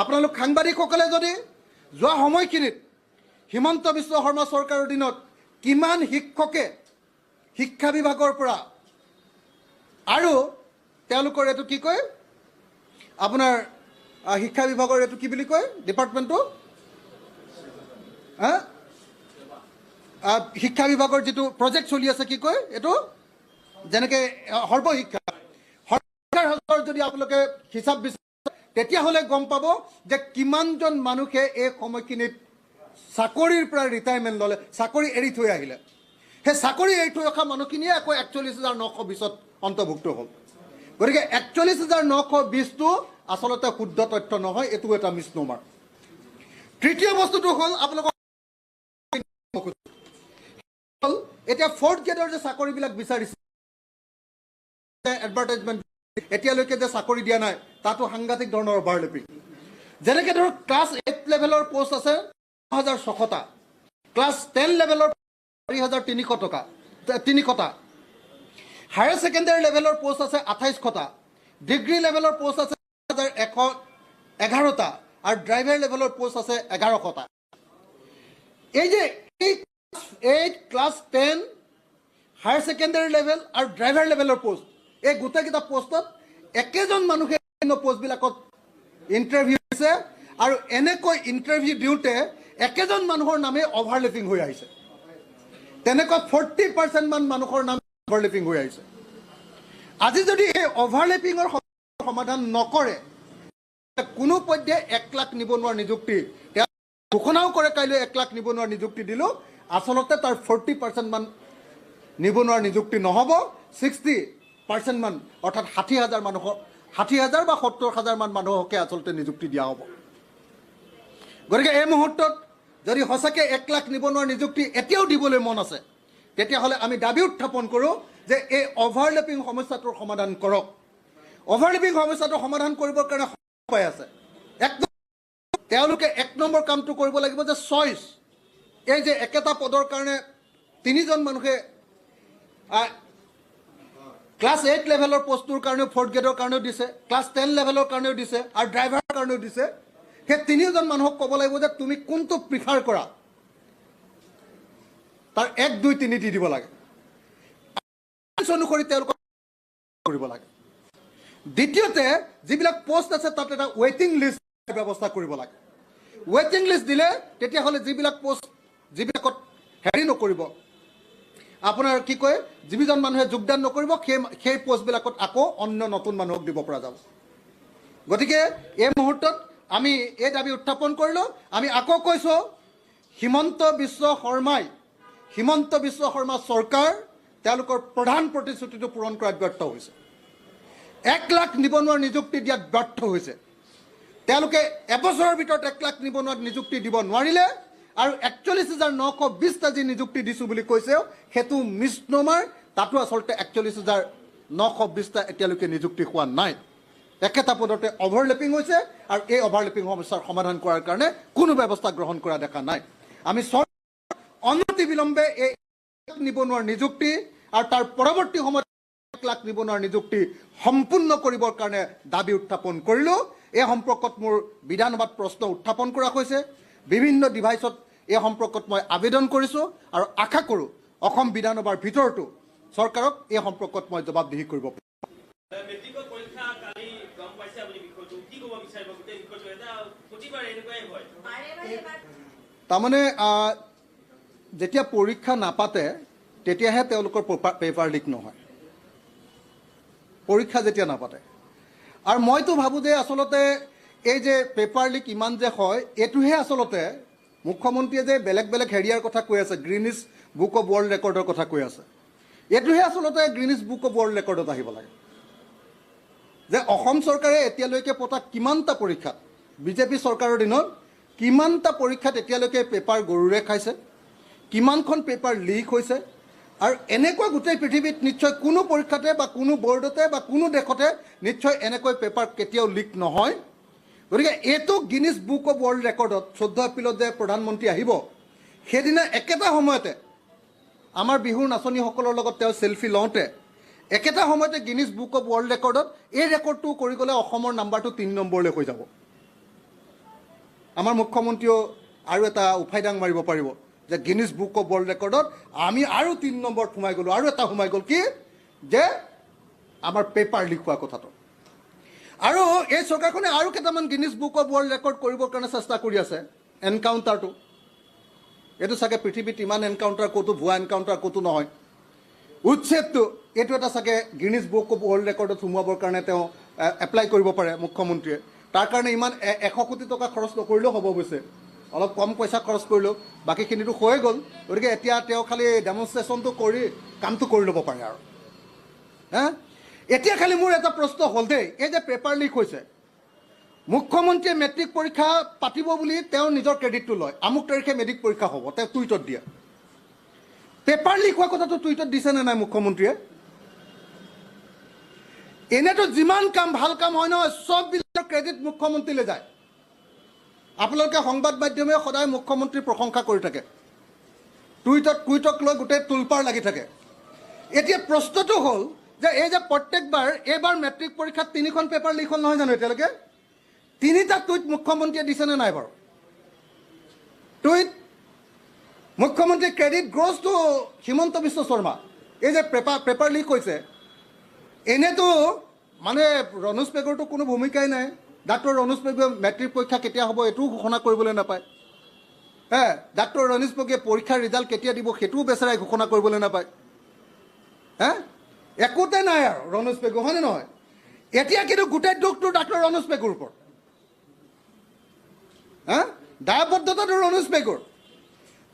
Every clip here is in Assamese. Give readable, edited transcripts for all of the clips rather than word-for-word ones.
আপোনালোক সাংবাদিকসকলে যদি যোৱা সময়খিনিত হিমন্ত বিশ্ব শৰ্মা চৰকাৰৰ দিনত কিমান শিক্ষকে শিক্ষা বিভাগৰ পৰা আৰু তেওঁলোকৰ এটো কি কয় আপোনাৰ শিক্ষা বিভাগৰ এটো কি বুলি কয় ডিপাৰ্টমেণ্টটো শিক্ষা বিভাগৰ যেটো প্ৰজেক্ট চলি আছে কি কয় এটো যেনেকে সৰ্বশিক্ষাৰ যদি আপোনালোকে হিচাপ তেতিয়া হলে গম পাব যে কিমানজন মানুহে এই সময়খিনিত চাকৰিৰ পৰা ৰিটায়াৰমেণ্ট ললে চাকৰি এৰি থৈ আহিলে হে চাকৰি এৰি থৈ অহা মানুহখিনিয়ে আকৌ ৪১,৯২০ত অন্তৰ্ভুক্ত হ'ল গতিকে ৪১,৯২০টো আসলতে শুদ্ধ তথ্য নহয় এটো এটা মিছনমাৰ তৃতীয় বস্তুটো হ'ল আপোনালোকৰ এতিয়া ফৰ্থ গ্ৰেডৰ যে চাকৰিবিলাক বিচাৰিছে এডভাৰটাইজমেণ্ট এতিয়ালৈকে যে চাকৰি দিয়া নাই তাতো সাংঘাতিক ধৰণৰ অভাৰলেপিং যেনেকৈ ধৰক ক্লাছ 8 লেভেলৰ পোষ্ট আছে 9,600টা ক্লাছ 10 লেভেলৰ 4,300টা হায়াৰ ছেকেণ্ডাৰী লেভেলৰ পোষ্ট আছে 2,800টা ডিগ্ৰী লেভেলৰ পোষ্ট আছে 1,111টা আৰু ড্ৰাইভাৰ লেভেলৰ পোষ্ট আছে 1,100টা এই যে 8 ক্লাছ 10 হায়াৰ ছেকেণ্ডাৰী লেভেল আৰু ড্ৰাইভাৰ লেভেলৰ পোষ্ট এই গোটেইকেইটা পোষ্টত একেজন মানুহে পোষ্টবিলাকত ইণ্টাৰভিউ দিছে আৰু এনেকৈ ইণ্টাৰভিউ দিওঁতে একেজন মানুহৰ নামে অভাৰলেপিং হৈ আহিছে তেনেকৈ 40% মান মানুহৰ নাম অভাৰলেপিং হৈ আহিছে আজি যদি এই অভাৰলেপিঙৰ সমাধান নকৰে কোনো পধ্যে 1 লাখ নিবনুৱাৰ নিযুক্তি ঘোষণাও কৰে কাইলৈ 1 লাখ নিবনুৱাৰ নিযুক্তি দিলো আসলতে তাৰ 40% মান নিবনুৱাৰ নিযুক্তি নহব 60% মান অৰ্থাৎ 60,000 মানুহৰ 60,000 বা 70,000 মান মানুহকে আসলতে নিযুক্তি দিয়া হ'ব গতিকে এই মুহূৰ্তত যদি সঁচাকৈ 1 লাখ নিবনুৱাৰ নিযুক্তি এতিয়াও দিবলৈ মন আছে তেতিয়াহ'লে আমি দাবী উত্থাপন কৰোঁ যে এই অভাৰলেপিং সমস্যাটোৰ সমাধান কৰক অভাৰলেপিং সমস্যাটো সমাধান কৰিবৰ কাৰণে উপায় আছে তেওঁলোকে 1 নম্বৰ কামটো কৰিব লাগিব যে চইচ এই যে একেটা পদৰ কাৰণে 3জন মানুহে ক্লাছ 8 লেভেলৰ পোষ্টৰ কাৰণেও 4th গ্ৰেডৰ কাৰণেও দিছে ক্লাছ 10 লেভেলৰ কাৰণেও দিছে আৰু ড্ৰাইভাৰৰ কাৰণেও দিছে সেই 3জন মানুহক ক'ব লাগিব যে তুমি কোনটো প্ৰিফাৰ কৰা তাৰ 1 2 3 দি দিব লাগে অনুসৰি তেওঁলোকক কৰিব লাগে দ্বিতীয়তে যিবিলাক পোষ্ট আছে তাত এটা ৱেটিং লিষ্ট ব্যৱস্থা কৰিব লাগে ৱেটিং লিষ্ট দিলে তেতিয়াহ'লে যিবিলাক পোষ্ট যিবিলাকত হেৰি নকৰিব আপোনাৰ কি কয় যিজন মানুহে যোগদান নকৰিব সেই পোষ্টবিলাকত আকৌ অন্য নতুন মানুহক দিব পৰা যাব গতিকে এই মুহূৰ্তত আমি এই দাবী উত্থাপন কৰিলোঁ আমি আকৌ কৈছোঁ হিমন্ত বিশ্ব শৰ্মা চৰকাৰ তেওঁলোকৰ প্ৰধান প্ৰতিশ্ৰুতিটো পূৰণ কৰাত ব্যৰ্থ হৈছে 1 লাখ নিবনুৱাৰ নিযুক্তি দিয়াত ব্যৰ্থ হৈছে তেওঁলোকে এবছৰৰ ভিতৰত 1 লাখ নিবনুৱাৰ নিযুক্তি দিব নোৱাৰিলে আৰু ৪১,৯২০টা যি নিযুক্তি দিছোঁ বুলি কৈছে সেইটো মিছনমাৰ তাতো আচলতে ৪১,৯২০টা এতিয়ালৈকে নিযুক্তি হোৱা নাই একেটা পদতে অভাৰলেপিং হৈছে আৰু এই অভাৰলেপিং সমস্যাৰ সমাধান কৰাৰ কাৰণে কোনো ব্যৱস্থা গ্ৰহণ কৰা দেখা নাই আমি অনতি বিলম্বে এই নিবনুৱাৰ নিযুক্তি আৰু তাৰ পৰৱৰ্তী সময়ত 1 লাখ নিবনুৱাৰ নিযুক্তি সম্পূৰ্ণ কৰিবৰ কাৰণে দাবী উত্থাপন কৰিলোঁ এই সম্পৰ্কত মোৰ বিধানসভাত প্ৰশ্ন উত্থাপন কৰা হৈছে বিভিন্ন ডিভাইচত এই সম্পৰ্কত মই আবেদন কৰিছোঁ আৰু আশা কৰোঁ অসম বিধানসভাৰ ভিতৰতো চৰকাৰক এই সম্পৰ্কত মই জবাবদিহি কৰিব পাৰিম তাৰমানে যেতিয়া পৰীক্ষা নাপাতে তেতিয়াহে তেওঁলোকৰ পেপাৰ লিক নহয় পৰীক্ষা যেতিয়া নাপাতে আৰু মইতো ভাবোঁ যে আচলতে এই যে পেপাৰ লিক ইমান যে হয় এইটোহে আচলতে মুখ্যমন্ত্ৰীয়ে যে বেলেগ বেলেগ হেৰিয়াৰ কথা কৈ আছে গ্ৰীনিছ বুক অফ ৱৰ্ল্ড ৰেকৰ্ডৰ কথা কৈ আছে এইটোহে আচলতে গ্ৰীনিছ বুক অফ ৱৰ্ল্ড ৰেকৰ্ডত আহিব লাগে যে অসম চৰকাৰে এতিয়ালৈকে পতা কিমানটা পৰীক্ষাত বিজেপি চৰকাৰৰ দিনত কিমানটা পৰীক্ষাত এতিয়ালৈকে পেপাৰ গৰুৰে খাইছে কিমানখন পেপাৰ লিক হৈছে আৰু এনেকুৱা গোটেই পৃথিৱীত নিশ্চয় কোনো পৰীক্ষাতে বা কোনো বৰ্ডতে বা কোনো দেশতে নিশ্চয় এনেকৈ পেপাৰ কেতিয়াও লিক নহয় গতিকে এইটো গিনিছ বুক অফ ৱৰ্ল্ড ৰেকৰ্ডত 14 এপ্ৰিলত যে প্ৰধানমন্ত্ৰী আহিব সেইদিনা একেটা সময়তে আমাৰ বিহুৰ নাচনীসকলৰ লগত তেওঁ সেলফি লওঁতে একেটা সময়তে গিনিছ বুক অফ ৱৰ্ল্ড ৰেকৰ্ডত এই ৰেকৰ্ডটো কৰি গ'লে অসমৰ নাম্বাৰটো 3 নম্বৰলৈ হৈ যাব আমাৰ মুখ্যমন্ত্ৰীও আৰু এটা উফাইদাং মাৰিব পাৰিব যে গিনিজ বুক অফ ৱৰ্ল্ড ৰেকৰ্ডত আমি আৰু 3 নম্বৰত সোমাই গ'লোঁ, আৰু এটা সোমাই গ'ল কি যে আমাৰ পেপাৰ লিক হোৱা কথাটো। আৰু এই চৰকাৰখনে আৰু কেইটামান Guinness book of world record কৰিবৰ কাৰণে চেষ্টা কৰি আছে। এনকাউণ্টাৰটো, এইটো চাগে পৃথিৱীত ইমান এনকাউণ্টাৰ ক'তো, ভুৱা এনকাউণ্টাৰ ক'তো নহয়। উচ্ছেদটো, এইটো এটা চাগে গিনিজ বুক অফ ৱৰ্ল্ড ৰেকৰ্ডত সোমোৱাবৰ কাৰণে তেওঁ এপ্লাই কৰিব পাৰে মুখ্যমন্ত্ৰীয়ে। তাৰ কাৰণে ইমান 100 কোটি টকা খৰচ নকৰিলেও হ'ব অৱশ্যে, অলপ কম পইচা খৰচ কৰিলেও, বাকীখিনিতো হৈয়ে গ'ল। গতিকে এতিয়া তেওঁ খালি ডেমনষ্ট্ৰেশ্যনটো কৰি কামটো কৰি ল'ব পাৰে আৰু। এতিয়া খালি মোৰ এটা প্ৰশ্ন হ'ল দেই, এই যে পেপাৰ লিক হৈছে, মুখ্যমন্ত্ৰীয়ে মেট্ৰিক পৰীক্ষা পাতিব বুলি তেওঁ নিজৰ ক্ৰেডিটটো লয়, আমুক তাৰিখে মেট্ৰিক পৰীক্ষা হ'ব, তেওঁ টুইটত দিয়ে। পেপাৰ লিক হোৱা কথাটো টুইটত দিছেনে নাই মুখ্যমন্ত্ৰীয়ে? এনেতো যিমান কাম ভাল কাম হয় নহয়, চববিলাক ক্ৰেডিট মুখ্যমন্ত্ৰীলৈ যায়। আপোনালোকে সংবাদ মাধ্যমে সদায় মুখ্যমন্ত্ৰীৰ প্ৰশংসা কৰি থাকে, টুইটক লৈ গোটেই তুলপাৰ লাগি থাকে। এতিয়া প্ৰশ্নটো হ'ল যে এই যে প্ৰত্যেকবাৰ, এইবাৰ মেট্ৰিক পৰীক্ষাত 3খন পেপাৰ লিক হ'ল নহয় জানো এতিয়ালৈকে? 3টা টুইট মুখ্যমন্ত্ৰীয়ে দিছেনে নাই বাৰু? টুইট মুখ্যমন্ত্ৰী credit grows two Himanta Biswa Sarma. এই যে পেপাৰ লিক হৈছে, এনেতো মানে ৰণোজ পেগুৰতো কোনো ভূমিকাই নাই। ডাক্তৰ ৰণোজ পেগুৱে মেট্ৰিক পৰীক্ষা কেতিয়া হ'ব এইটোও ঘোষণা কৰিবলৈ নাপায়। ডাক্তৰ ৰণোজ পেগুৱে পৰীক্ষাৰ ৰিজাল্ট কেতিয়া দিব সেইটোও বেচেৰাই ঘোষণা কৰিবলৈ নাপায়। একোতে নাই আৰু ৰণোজ পেগু, হয়নে নহয়? এতিয়া কিন্তু গোটেই দুখটো ডাক্তৰ ৰণোজ পেগুৰ ওপৰত। দায়বদ্ধতাটো ৰণোজ পেগুৰ,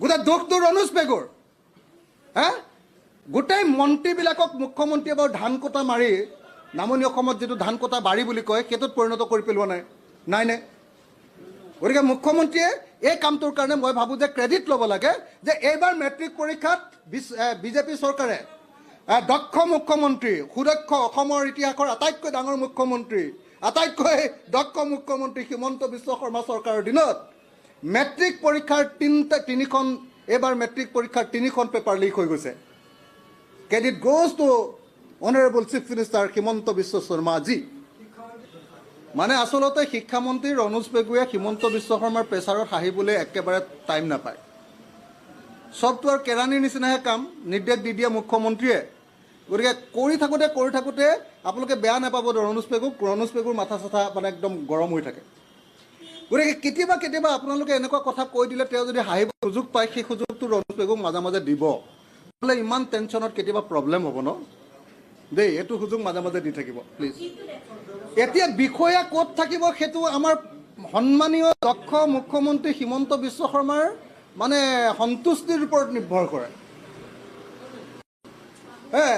গোটেই দুখটো ৰণোজ পেগুৰ। গোটেই মন্ত্ৰীবিলাকক মুখ্যমন্ত্ৰীয়ে বাৰু ধান কটা মাৰি, নামনি অসমত যিটো ধান কটা বাৰী বুলি কয়, সেইটোত পৰিণত কৰি পেলোৱা নাই। গতিকে মুখ্যমন্ত্ৰীয়ে এই কামটোৰ কাৰণে মই ভাবোঁ যে ক্ৰেডিট ল'ব লাগে যে এইবাৰ মেট্ৰিক পৰীক্ষাত বিজেপি চৰকাৰে দক্ষ মুখ্যমন্ত্ৰী, সুদক্ষ, অসমৰ ইতিহাসৰ আটাইতকৈ ডাঙৰ মুখ্যমন্ত্ৰী, আটাইতকৈ দক্ষ মুখ্যমন্ত্ৰী হিমন্ত বিশ্ব শৰ্মা চৰকাৰৰ দিনত মেট্ৰিক পৰীক্ষাৰ এইবাৰ মেট্ৰিক পৰীক্ষাৰ 3খন পেপাৰ লিক হৈ গৈছে। Credit goes to honourable chief minister Himanta Biswa শৰ্মাজী। মানে আচলতে শিক্ষামন্ত্ৰী ৰণোজ পেগুৱে হিমন্ত বিশ্ব শৰ্মাৰ প্ৰেছাৰত হাঁহিবলৈ একেবাৰে টাইম নাপায়। চবটো আৰু কেৰাণীৰ নিচিনাহে কাম, নিৰ্দেশ দি দিয়ে মুখ্যমন্ত্ৰীয়ে। গতিকে কৰি থাকোঁতে আপোনালোকে বেয়া নাপাব ৰণোজ পেগুৰ মাথা চাথা মানে একদম গৰম হৈ থাকে। গতিকে কেতিয়াবা আপোনালোকে এনেকুৱা কথা কৈ দিলে তেওঁ যদি হাঁহিব সুযোগ পায়, সেই সুযোগটো ৰণোজ পেগুক মাজে মাজে দিব। নহ'লে ইমান টেনশ্যনত কেতিয়াবা প্ৰব্লেম হ'ব ন দেই, এইটো সুযোগ মাজে মাজে দি থাকিব প্লিজ। এতিয়া বিষয়া ক'ত থাকিব সেইটো আমাৰ সন্মানীয় দক্ষ মুখ্যমন্ত্ৰী হিমন্ত বিশ্ব শৰ্মাৰ মানে সন্তুষ্টিৰ ওপৰত নিৰ্ভৰ কৰে।